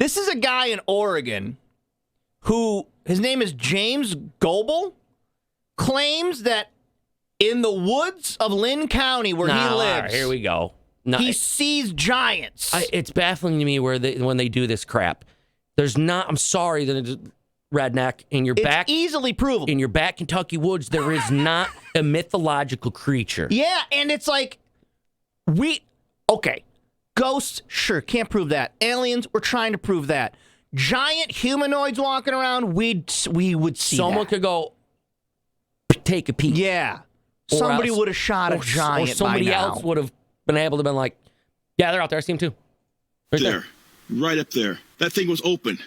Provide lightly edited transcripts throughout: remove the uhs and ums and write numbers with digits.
This is a guy in Oregon who, his name is James Goebel, claims that in the woods of Lynn County where he lives, all right, here we go. No, he sees giants. it's baffling to me when they do this crap. There's not. I'm sorry that it's redneck in your back. It's easily provable. In your back Kentucky woods, there is not a mythological creature. Yeah, and it's like, okay, ghosts, sure, can't prove that. Aliens, we're trying to prove that. Giant humanoids walking around, we would see Someone that. could go take a peek. Yeah. Or Somebody else- would have shot a giant or somebody by now. else would have been able to been like, yeah, they're out there. I see them too. Right there, right up there. That thing was open.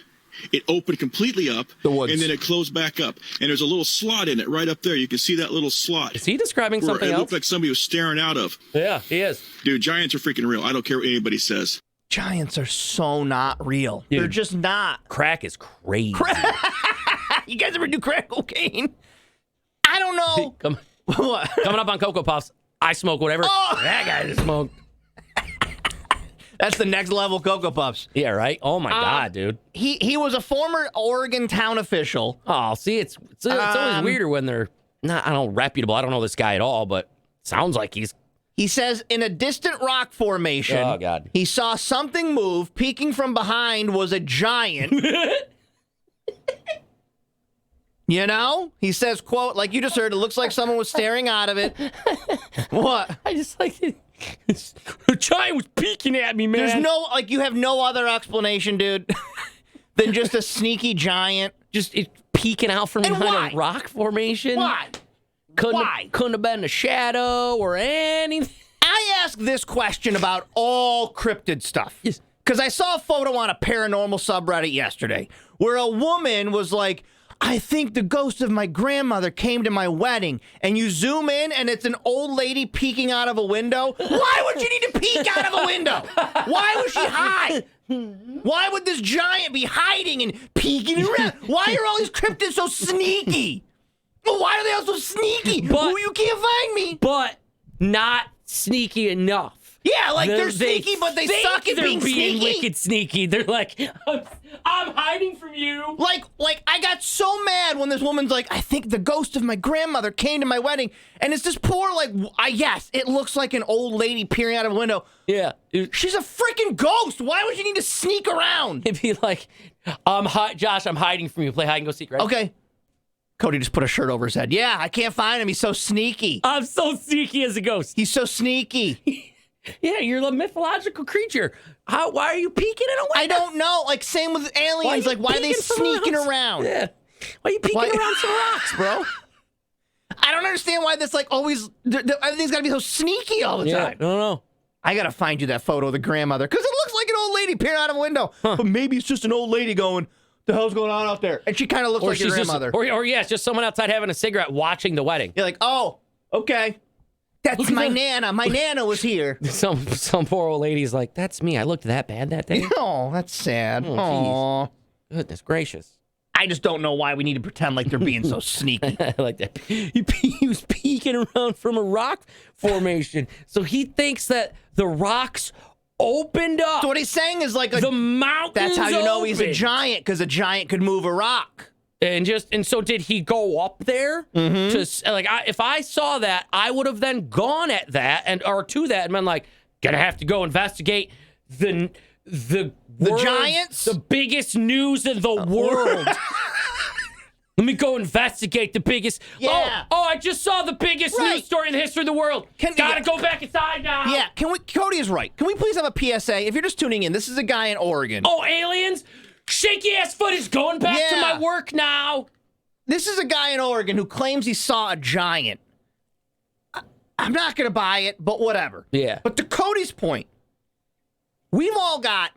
It opened completely up, The woods. and then it closed back up. And there's a little slot in it right up there. You can see that little slot. Is he describing where something it else? looked like somebody was staring out of. Yeah, he is. Dude, giants are freaking real. I don't care what anybody says. Giants are so not real. Dude. They're just not. Crack is crazy. You guys ever do crack cocaine? I don't know. What? Coming up on Cocoa Puffs, I smoke whatever Oh! that guy just smoked. That's the next level Cocoa Puffs. Yeah, right? Oh, my God, dude. He was a former Oregon town official. Oh, see, it's always weirder when they're not, I don't know, reputable. I don't know this guy at all, but sounds like he's... He says in a distant rock formation, Oh, God. he saw something move. Peeking from behind was a giant. You know? He says, quote, like you just heard, it looks like someone was staring out of it. What? I just like it. The giant was peeking at me, man. There's no, like, you have no other explanation, dude, than just a sneaky giant. Just it peeking out from And behind why? a rock formation. Why? Why? Couldn't have been a shadow or anything. I ask this question about all cryptid stuff. Yes. Because I saw a photo on a paranormal subreddit yesterday where a woman was like, I think the ghost of my grandmother came to my wedding. And you zoom in and it's an old lady peeking out of a window. Why would she need to peek out of a window? Why would she hide? Why would this giant be hiding and peeking around? Why are all these cryptids so sneaky? Why are they all so sneaky? But- You can't find me. But not sneaky enough. Yeah, like they're sneaky, but they think suck at they're being sneaky. wicked sneaky. They're like, I'm hiding from you. Like I got so mad when this woman's like, I think the ghost of my grandmother came to my wedding, and it's this poor yes, it looks like an old lady peering out of a window. Yeah. She's a freaking ghost. Why would you need to sneak around? It'd be like, Josh, I'm hiding from you. Play hide and go seek, right? Okay. Cody just put a shirt over his head. Yeah, I can't find him. He's so sneaky. I'm so sneaky as a ghost. He's so sneaky. Yeah, you're a mythological creature. Why are you peeking in a window? I don't know. Like same with aliens. you Like why are they peeking from sneaking around? Yeah. Why are you peeking around some rocks, bro? I don't understand why this always everything's got to be so sneaky all the Yeah, time. no. I gotta find you that photo of the grandmother because it looks like an old lady peering out of a window. But maybe it's just an old lady going, "The hell's going on out there?" And she kind of looks like your grandmother. It's just someone outside having a cigarette watching the wedding. You're like, "Oh, okay, that's Look at my that. nana. My nana was here." Some poor old lady's like, that's me. I looked that bad that day. Oh, that's sad. Oh, Oh, Goodness gracious. I just don't know why we need to pretend like they're being so sneaky. I like that. He was peeking around from a rock formation. So he thinks that the rocks opened up. So what he's saying is like The mountains that's how you know he's a opened. giant because a giant could move a rock. And so did he go up there? If I saw that, I would have then gone at that or to that and been like, gonna have to go investigate the world's- giants? the biggest news in the world. Let me go investigate the biggest. Yeah. Oh, I just saw the biggest Right. news story in the history of the world. Gotta go back inside now. Yeah, Cody is right. Can we please have a PSA? If you're just tuning in, this is a guy in Oregon. Oh, aliens! Shaky ass foot is going back to Yeah. my work now. This is a guy in Oregon who claims he saw a giant. I'm not going to buy it, but whatever. Yeah. But to Cody's point, we've all got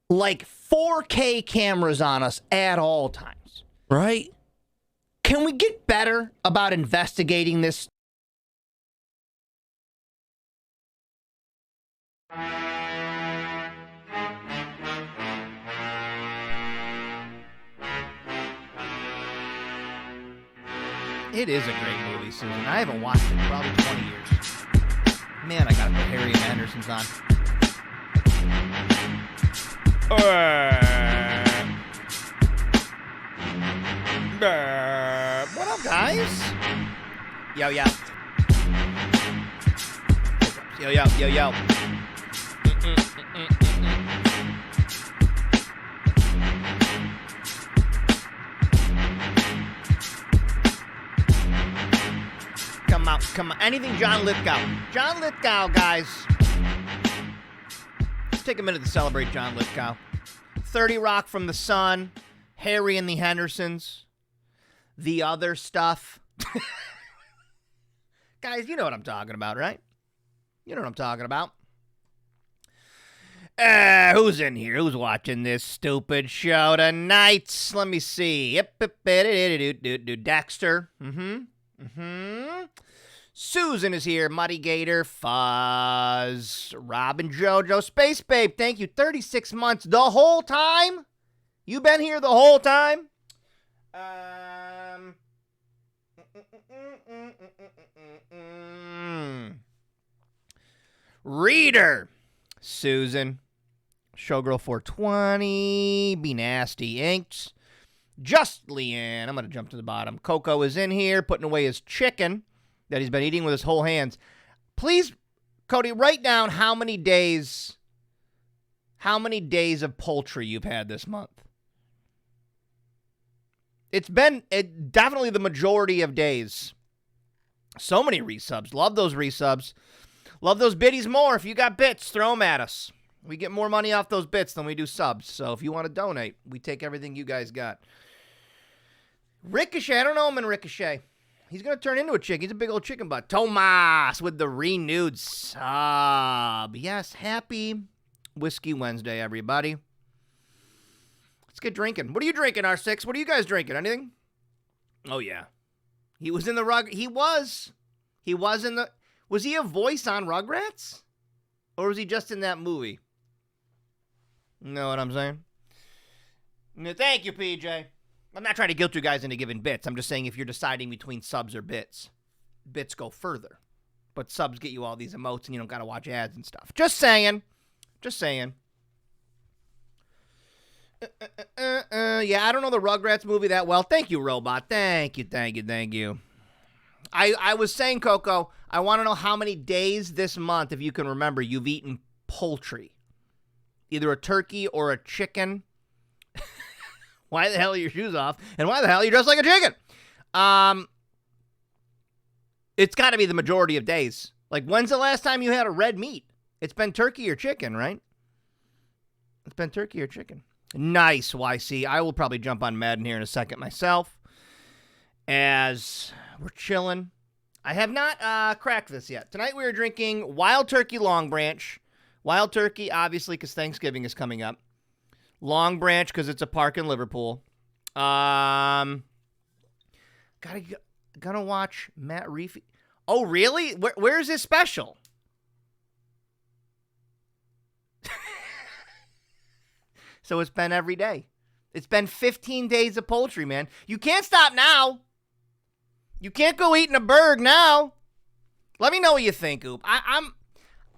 like 4K cameras on us at all times. Right? Can we get better about investigating this? It is a great movie, Susan. I haven't watched it in probably 20 years. Man, I gotta put Harry and Anderson's on. What up, guys? Yo, yo. Yo, yo, yo, yo. Come on. Anything John Lithgow. John Lithgow, guys. Let's take a minute to celebrate John Lithgow. 30 Rock from the Sun, Harry and the Hendersons, the other stuff. Guys, you know what I'm talking about, right? You know what I'm talking about. Who's in here? Who's watching this stupid show tonight? Let me see. Dexter. Susan is here. Muddy Gator. Fuzz. Robin Jojo. Space Babe. Thank you. 36 months. The whole time? You been here the whole time? Reader. Susan. Showgirl 420. Be Nasty Inks. Just Leanne. I'm going to jump to the bottom. Coco is in here putting away his chicken that he's been eating with his whole hands. Please, Cody, write down how many days of poultry you've had this month. It's been definitely the majority of days. So many resubs. Love those resubs. Love those biddies more. If you got bits, throw them at us. We get more money off those bits than we do subs. So if you want to donate, we take everything you guys got. Ricochet. I don't know him in Ricochet. He's going to turn into a chick. He's a big old chicken butt. Tomas with the renewed sub. Yes, happy Whiskey Wednesday, everybody. Let's get drinking. What are you drinking, R6? What are you guys drinking? Anything? Oh, yeah. He was in the Rug... He was in the... Was he a voice on Rugrats? Or was he just in that movie? Know what I'm saying? No, thank you, PJ. I'm not trying to guilt you guys into giving bits. I'm just saying if you're deciding between subs or bits, bits go further. But subs get you all these emotes and you don't got to watch ads and stuff. Just saying. Just saying. Yeah, I don't know the Rugrats movie that well. Thank you, Robot. Thank you. I was saying, Coco, I want to know how many days this month, if you can remember, you've eaten poultry. Either a turkey or a chicken. Why the hell are your shoes off? And why the hell are you dressed like a chicken? It's got to be the majority of days. Like, when's the last time you had a red meat? It's been turkey or chicken, right? It's been turkey or chicken. Nice, YC. I will probably jump on Madden here in a second myself. As we're chilling. I have not cracked this yet. Tonight we are drinking Wild Turkey Long Branch. Wild Turkey, obviously, because Thanksgiving is coming up. Long Branch, because it's a park in Liverpool. Gonna watch Matt Reefy. Oh, really? Where's his special? So it's been every day. It's been 15 days of poultry, man. You can't stop now. You can't go eating a burg now. Let me know what you think, Oop. I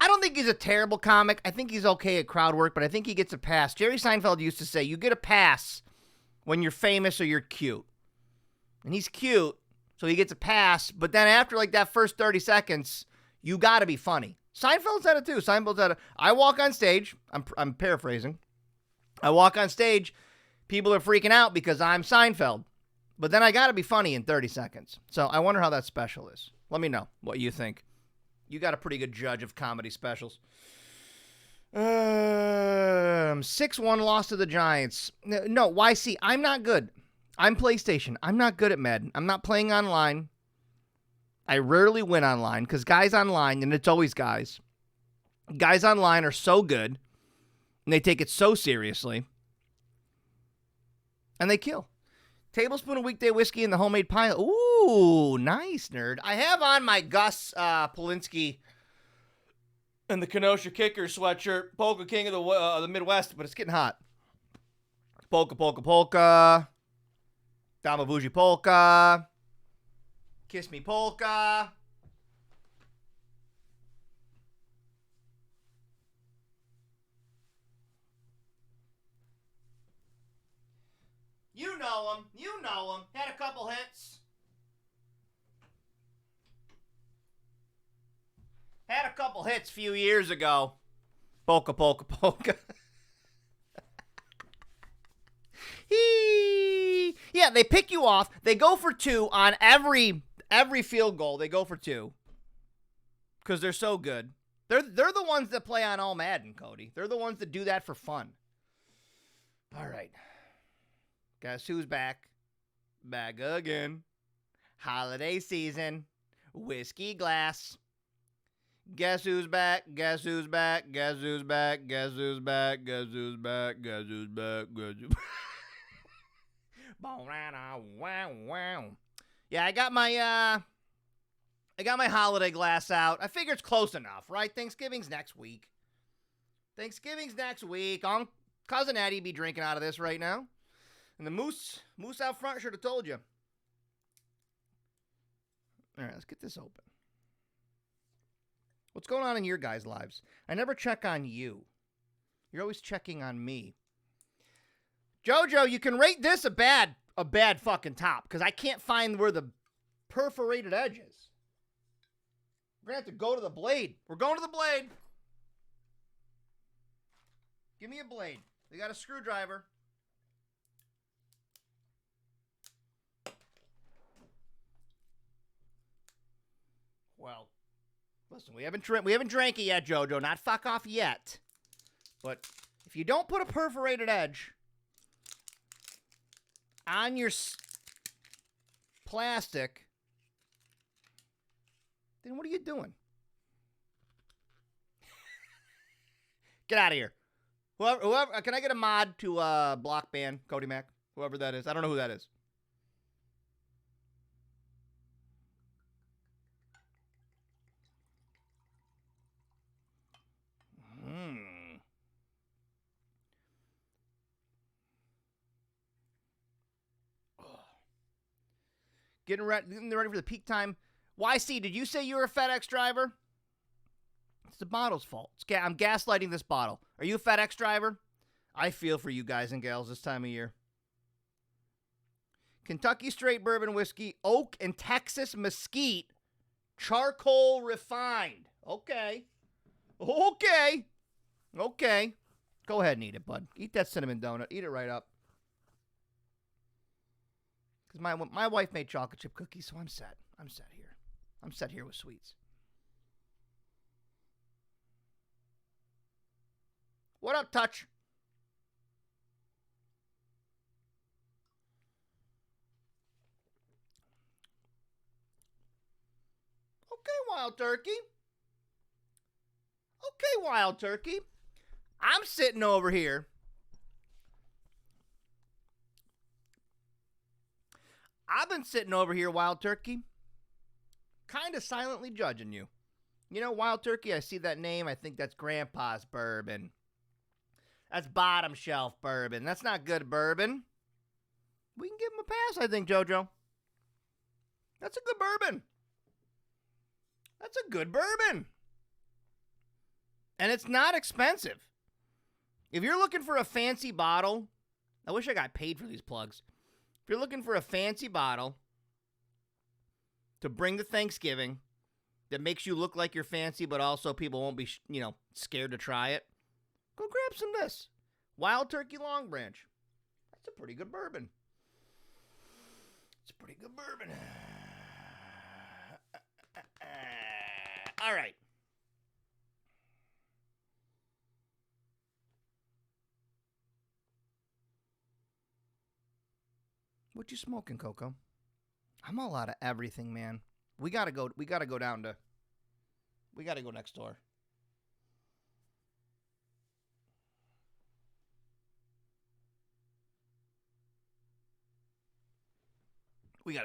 don't think he's a terrible comic. I think he's okay at crowd work, but I think he gets a pass. Jerry Seinfeld used to say, you get a pass when you're famous or you're cute. And he's cute, so he gets a pass. But then after like that first 30 seconds, you got to be funny. Seinfeld said it too. Seinfeld said it. I walk on stage. I'm paraphrasing. I walk on stage. People are freaking out because I'm Seinfeld. But then I got to be funny in 30 seconds. So I wonder how that special is. Let me know what you think. You got a pretty good judge of comedy specials. 6-1 loss to the Giants. No, YC, I'm not good. I'm PlayStation. I'm not good at Madden. I'm not playing online. I rarely win online because guys online, and it's always guys online are so good, and they take it so seriously, and they kill. Tablespoon of weekday whiskey and the homemade pie. Ooh, nice, nerd. I have on my Gus Polinsky and the Kenosha Kickers sweatshirt. Polka King of the Midwest, but it's getting hot. Polka, polka, polka. Damavuji polka. Kiss me polka. You know him. You know him. Had a couple hits. Had a couple hits a few years ago. Polka, polka, polka. Yeah, they pick you off. They go for 2 on every field goal. They go for 2 because they're so good. They're the ones that play on All Madden, Cody. They're the ones that do that for fun. All right. Guess who's back? Back again. Holiday season. Whiskey glass. Guess who's back? Guess who's back? Guess who's back? Guess who's back? Guess who's back? Guess who's back? Guess who's back? Yeah, I got my holiday glass out. I figure it's close enough, right? Thanksgiving's next week. Cousin Eddie be drinking out of this right now. And the moose out front should have told you. All right, let's get this open. What's going on in your guys' lives? I never check on you. You're always checking on me. Jojo, you can rate this a bad fucking top because I can't find where the perforated edge is. We're going to have to go to the blade. We're going to the blade. Give me a blade. They got a screwdriver. Well, listen, we haven't drank it yet, Jojo. Not fuck off yet. But if you don't put a perforated edge on your plastic, then what are you doing? Get out of here. Whoever, can I get a mod to block ban Cody Mack? Whoever that is. I don't know who that is. Getting ready for the peak time. YC, did you say you were a FedEx driver? It's the bottle's fault. I'm gaslighting this bottle. Are you a FedEx driver? I feel for you guys and gals this time of year. Kentucky straight bourbon whiskey, oak and Texas mesquite, charcoal refined. Okay. Go ahead and eat it, bud. Eat that cinnamon donut. Eat it right up. Because my wife made chocolate chip cookies, so I'm set. I'm set here. I'm set here with sweets. What up, Touch? Okay, Wild Turkey. Okay, Wild Turkey. I'm sitting over here. I've been sitting over here, Wild Turkey, kind of silently judging you. You know, Wild Turkey, I see that name. I think that's Grandpa's bourbon. That's bottom shelf bourbon. That's not good bourbon. We can give him a pass, I think, JoJo. That's a good bourbon. That's a good bourbon. And it's not expensive. If you're looking for a fancy bottle, I wish I got paid for these plugs. If you're looking for a fancy bottle to bring to Thanksgiving that makes you look like you're fancy, but also people won't be, scared to try it, go grab some of this. Wild Turkey Long Branch. That's a pretty good bourbon. It's a pretty good bourbon. All right. What you smoking, Coco? I'm all out of everything, man. We gotta go next door. We gotta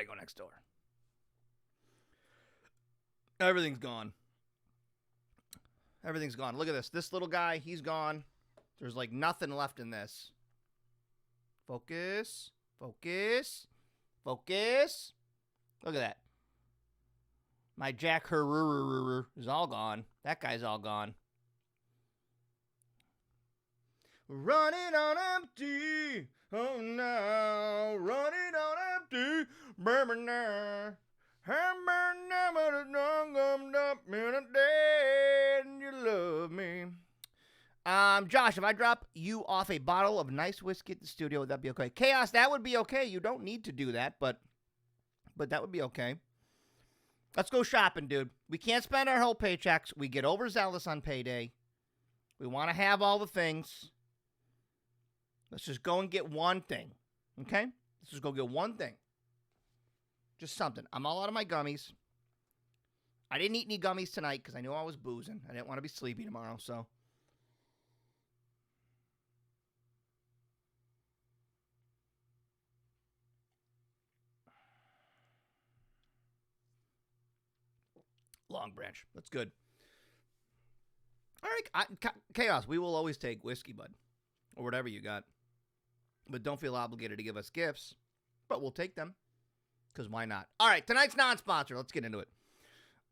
go next door. Everything's gone. Everything's gone. Look at this. This little guy, he's gone. There's like nothing left in this. Focus. Focus. Focus. Look at that. My Jack Herrera is all gone. That guy's all gone. Running on empty. Oh no, running on empty, burning now. I'm never gummed up in a day, and you love me. Josh, if I drop you off a bottle of nice whiskey at the studio, would that be okay? Chaos, that would be okay. You don't need to do that, but that would be okay. Let's go shopping, dude. We can't spend our whole paychecks. We get overzealous on payday. We want to have all the things. Let's just go and get one thing, okay? Let's just go get one thing. Just something. I'm all out of my gummies. I didn't eat any gummies tonight because I knew I was boozing. I didn't want to be sleepy tomorrow, so. Long Branch. That's good. All right, Chaos, we will always take whiskey, bud, or whatever you got. But don't feel obligated to give us gifts, but we'll take them, because why not? All right, tonight's non-sponsor. Let's get into it.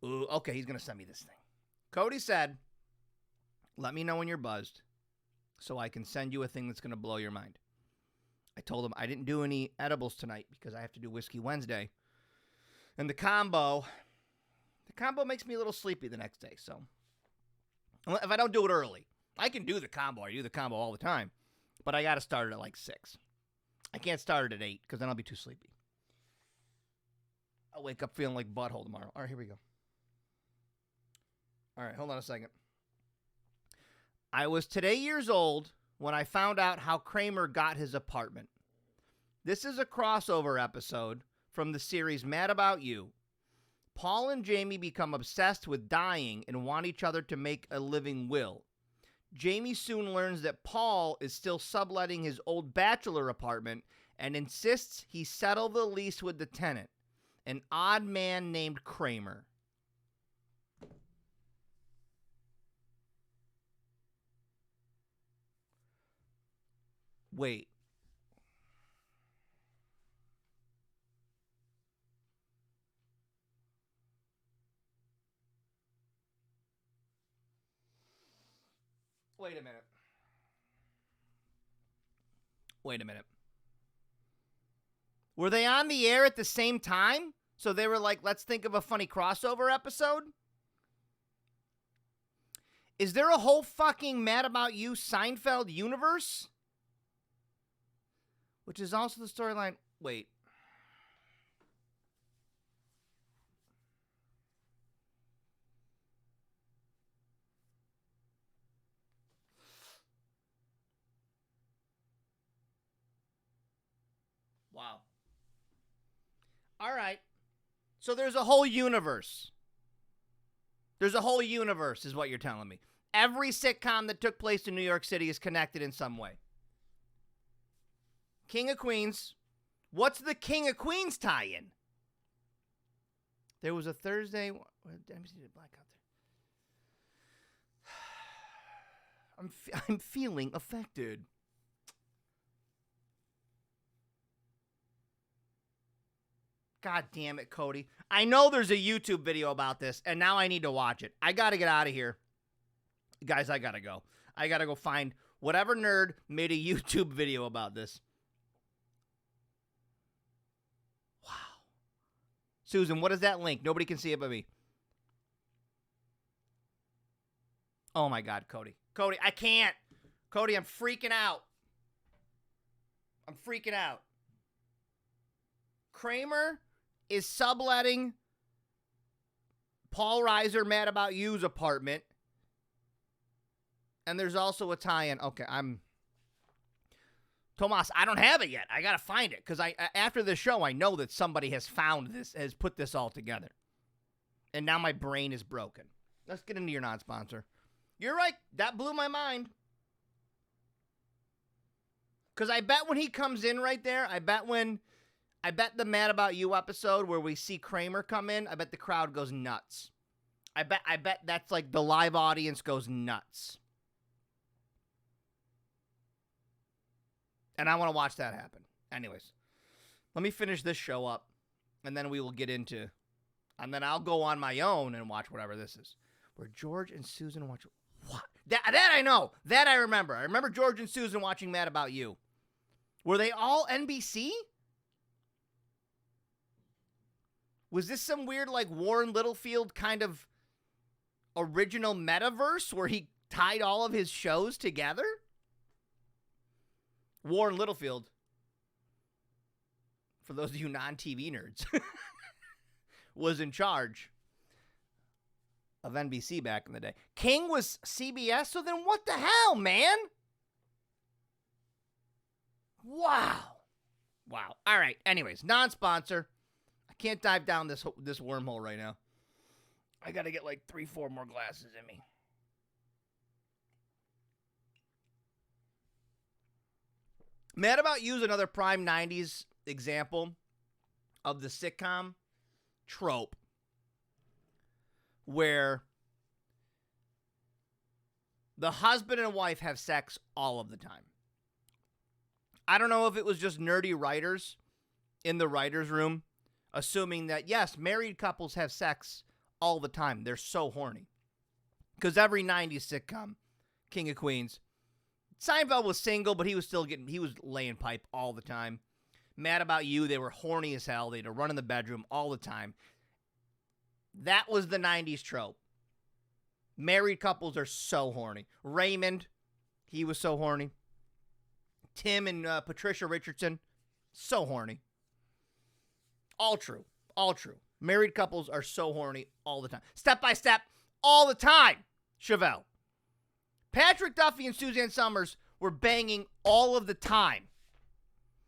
Ooh, okay, he's going to send me this thing. Cody said, let me know when you're buzzed so I can send you a thing that's going to blow your mind. I told him I didn't do any edibles tonight because I have to do Whiskey Wednesday. And the combo makes me a little sleepy the next day, so if I don't do it early, I can do the combo. I do the combo all the time, but I got to start it at like 6. I can't start it at 8 because then I'll be too sleepy. I'll wake up feeling like butthole tomorrow. All right, here we go. All right, hold on a second. I was today years old when I found out how Kramer got his apartment. This is a crossover episode from the series Mad About You. Paul and Jamie become obsessed with dying and want each other to make a living will. Jamie soon learns that Paul is still subletting his old bachelor apartment and insists he settle the lease with the tenant, an odd man named Kramer. Wait. Wait a minute. Were they on the air at the same time? So they were like, let's think of a funny crossover episode? Is there a whole fucking Mad About You Seinfeld universe? Which is also the storyline. Wait. Wow. All right. So there's a whole universe. There's a whole universe is what you're telling me. Every sitcom that took place in New York City is connected in some way. King of Queens. What's the King of Queens tie-in? There was a Thursday. Let me see the blackout there. I'm feeling affected. God damn it, Cody. I know there's a YouTube video about this, and now I need to watch it. I got to get out of here. Guys, I got to go. I got to go find whatever nerd made a YouTube video about this. Wow. Susan, what is that link? Nobody can see it but me. Oh, my God, Cody. Cody, I can't. Cody, I'm freaking out. Kramer is subletting Paul Reiser Mad About You's apartment. And there's also a tie-in. Okay, Tomas, I don't have it yet. I got to find it. Because after the show, I know that somebody has found this, has put this all together. And now my brain is broken. Let's get into your non-sponsor. You're right. That blew my mind. Because I bet when he comes in right there, I bet the Mad About You episode where we see Kramer come in, I bet the crowd goes nuts. I bet that's like the live audience goes nuts. And I want to watch that happen. Anyways, let me finish this show up, and then we will get into, and then I'll go on my own and watch whatever this is. Where George and Susan watch, what? That I know. That I remember. I remember George and Susan watching Mad About You. Were they all NBC? Was this some weird, like, Warren Littlefield kind of original metaverse where he tied all of his shows together? Warren Littlefield, for those of you non-TV nerds, was in charge of NBC back in the day. King was CBS, so then what the hell, man? Wow. All right. Anyways, non-sponsor. I can't dive down this wormhole right now. I got to get like 3-4 more glasses in me. Mad About You is another prime 90s example of the sitcom trope where the husband and wife have sex all of the time. I don't know if it was just nerdy writers in the writer's room assuming that, yes, married couples have sex all the time. They're so horny. Because every 90s sitcom, King of Queens, Seinfeld was single, but he was laying pipe all the time. Mad About You, they were horny as hell. They had to run in the bedroom all the time. That was the 90s trope. Married couples are so horny. Raymond, he was so horny. Tim and Patricia Richardson, so horny. All true. Married couples are so horny all the time. Step by Step, all the time. Chevelle. Patrick Duffy and Suzanne Summers were banging all of the time.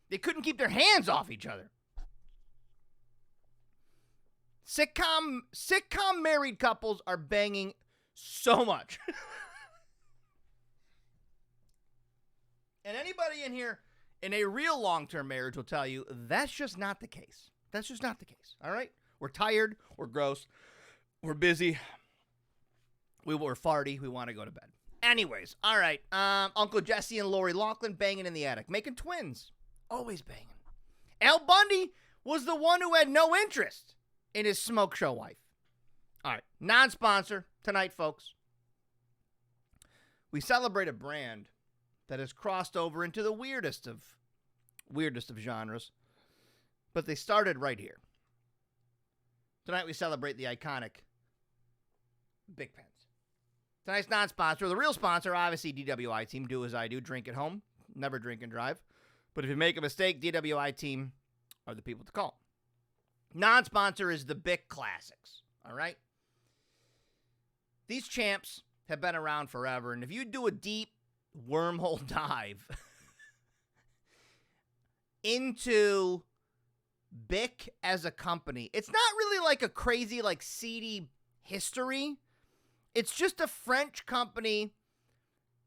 They couldn't keep their hands off each other. Sitcom married couples are banging so much. And anybody in here in a real long-term marriage will tell you that's just not the case. That's just not the case. All right? We're tired. We're gross. We're busy. We're farty. We want to go to bed. Anyways, all right. Uncle Jesse and Lori Loughlin banging in the attic, making twins. Always banging. Al Bundy was the one who had no interest in his smoke show wife. All right. Non-sponsor tonight, folks. We celebrate a brand that has crossed over into the weirdest of genres. But they started right here. Tonight we celebrate the iconic Bic Pens. Tonight's non-sponsor, the real sponsor, obviously DWI Team. Do as I do, drink at home, never drink and drive. But if you make a mistake, DWI Team are the people to call. Non-sponsor is the Bic Classics, all right? These champs have been around forever, and if you do a deep wormhole dive into Bic as a company, it's not really like a crazy, like, seedy history. It's just a French company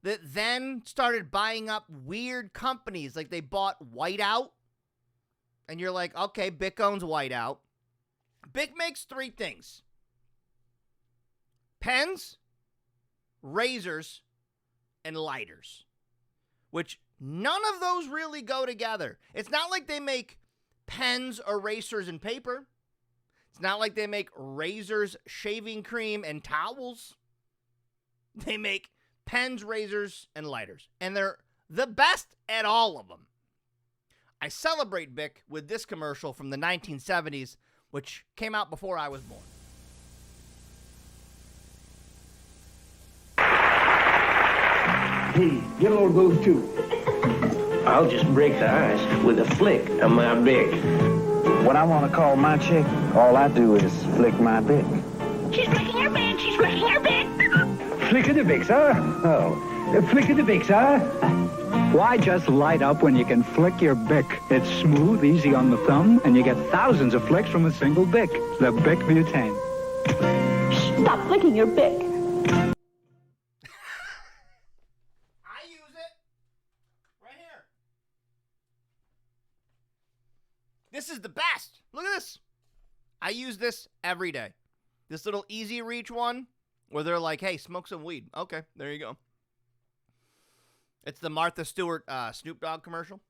that then started buying up weird companies. Like they bought Whiteout. And you're like, okay, Bic owns Whiteout. Bic makes three things. Pens, razors, and lighters. Which none of those really go together. It's not like they make pens, erasers, and paper. It's not like they make razors, shaving cream, and towels. They make pens, razors, and lighters. And they're the best at all of them. I celebrate Bic with this commercial from the 1970s, which came out before I was born. Hey, get a load of those too. I'll just break the ice with a flick of my Bic. When I want to call my chick, all I do is flick my Bic. She's flicking her Bic. She's flicking her Bic. Flick of the Bic, sir? Oh, flick of the Bic, sir? Why just light up when you can flick your Bic? It's smooth, easy on the thumb, and you get thousands of flicks from a single Bic. The Bic Butane. Stop flicking your Bic. I use it right here. This is the best. Look at this. I use this every day. This little easy reach one where they're like, hey, smoke some weed. Okay, there you go. It's the Martha Stewart Snoop Dogg commercial.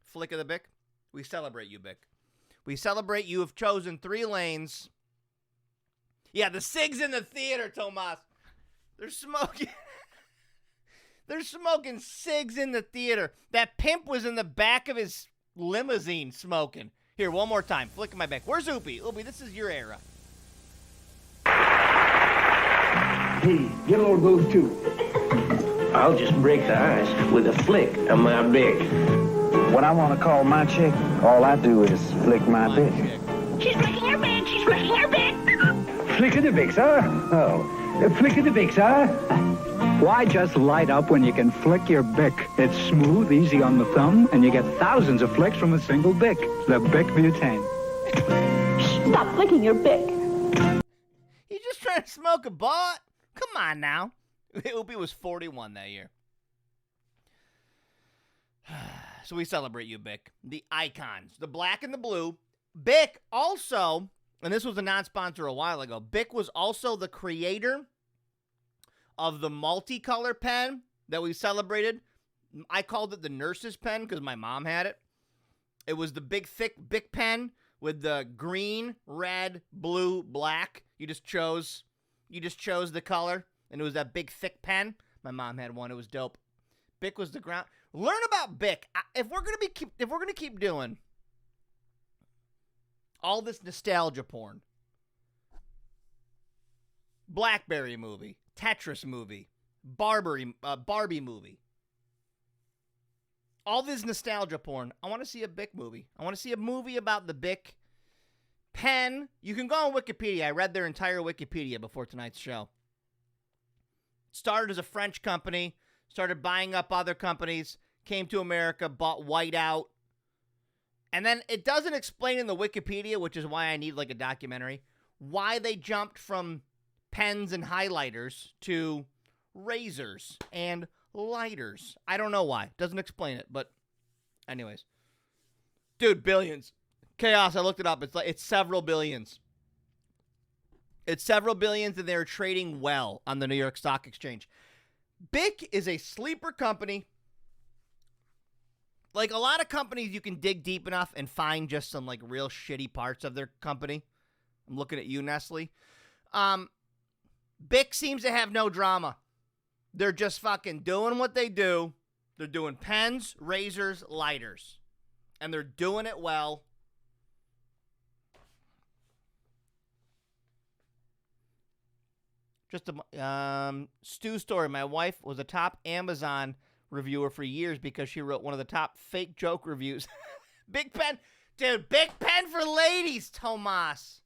Flick of the Bic. We celebrate you, Bic. We celebrate you have chosen 3 lanes. Yeah, the SIGs in the theater, Tomas. They're smoking. They're smoking cigs in the theater. That pimp was in the back of his limousine smoking. Here, one more time. Flicking my back. Where's Oopie? Oopie, this is your era. Hey, get a load of those too. I'll just break the ice with a flick of my bick. When I want to call my chick, all I do is flick my bick. She's flicking her big. She's flicking her big. Flick of the bick, sir? Oh, flick of the bick, sir? Why just light up when you can flick your bick? It's smooth, easy on the thumb, and you get thousands of flicks from a single bick. The Bic Butane. Stop flicking your bick. You just trying to smoke a butt? Come on now. Oopie was 41 that year. So we celebrate you, Bic. The icons, the black and the blue. Bic also, and this was a non-sponsor a while ago, Bic was also the creator of the multicolor pen that we celebrated. I called it the nurse's pen because my mom had it. It was the big, thick Bic pen with the green, red, blue, black. You just chose the color, and it was that big, thick pen. My mom had one. It was dope. Bic was the ground. Learn about Bic. If we're gonna keep doing all this nostalgia porn, BlackBerry movie, Tetris movie, Barbie movie, all this nostalgia porn, I want to see a Bic movie. I want to see a movie about the Bic pen. You can go on Wikipedia. I read their entire Wikipedia before tonight's show. Started as a French company, started buying up other companies, came to America, bought Whiteout. And then it doesn't explain in the Wikipedia, which is why I need like a documentary, why they jumped from pens and highlighters to razors and lighters. I don't know why. Doesn't explain it, but anyways. Dude, billions. Chaos, I looked it up. It's several billions. It's several billions, and they're trading well on the New York Stock Exchange. Bic is a sleeper company. Like a lot of companies, you can dig deep enough and find just some like real shitty parts of their company. I'm looking at you, Nestle. Bic seems to have no drama. They're just fucking doing what they do. They're doing pens, razors, lighters. And they're doing it well. Just a Stu story. My wife was a top Amazon reviewer for years because she wrote one of the top fake joke reviews. Big pen. Dude, Big pen for ladies, Tomas.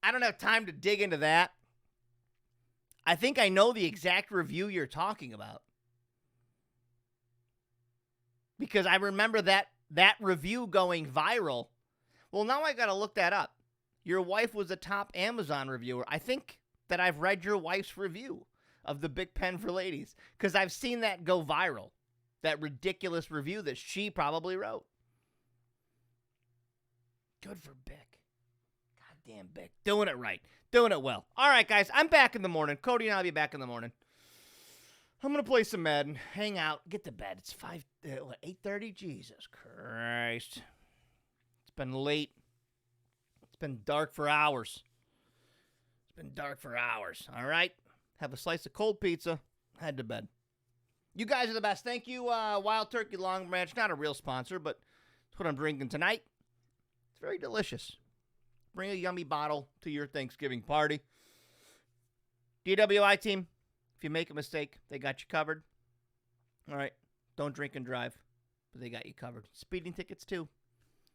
I don't have time to dig into that. I think I know the exact review you're talking about. Because I remember that review going viral. Well, now I got to look that up. Your wife was a top Amazon reviewer. I think that I've read your wife's review of the Big Pen for Ladies because I've seen that go viral. That ridiculous review that she probably wrote. Good for Bic. Goddamn Bic. Doing it right. Doing it well. All right, guys. I'm back in the morning. Cody and I'll be back in the morning. I'm going to play some Madden, hang out, get to bed. It's 8:30? Jesus Christ. It's been late. It's been dark for hours. All right? Have a slice of cold pizza. Head to bed. You guys are the best. Thank you, Wild Turkey Long Branch. Not a real sponsor, but it's what I'm drinking tonight. It's very delicious. Bring a yummy bottle to your Thanksgiving party. DWI team, if you make a mistake, they got you covered. All right? Don't drink and drive, but they got you covered. Speeding tickets, too.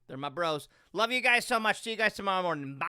They're my bros. Love you guys so much. See you guys tomorrow morning. Bye.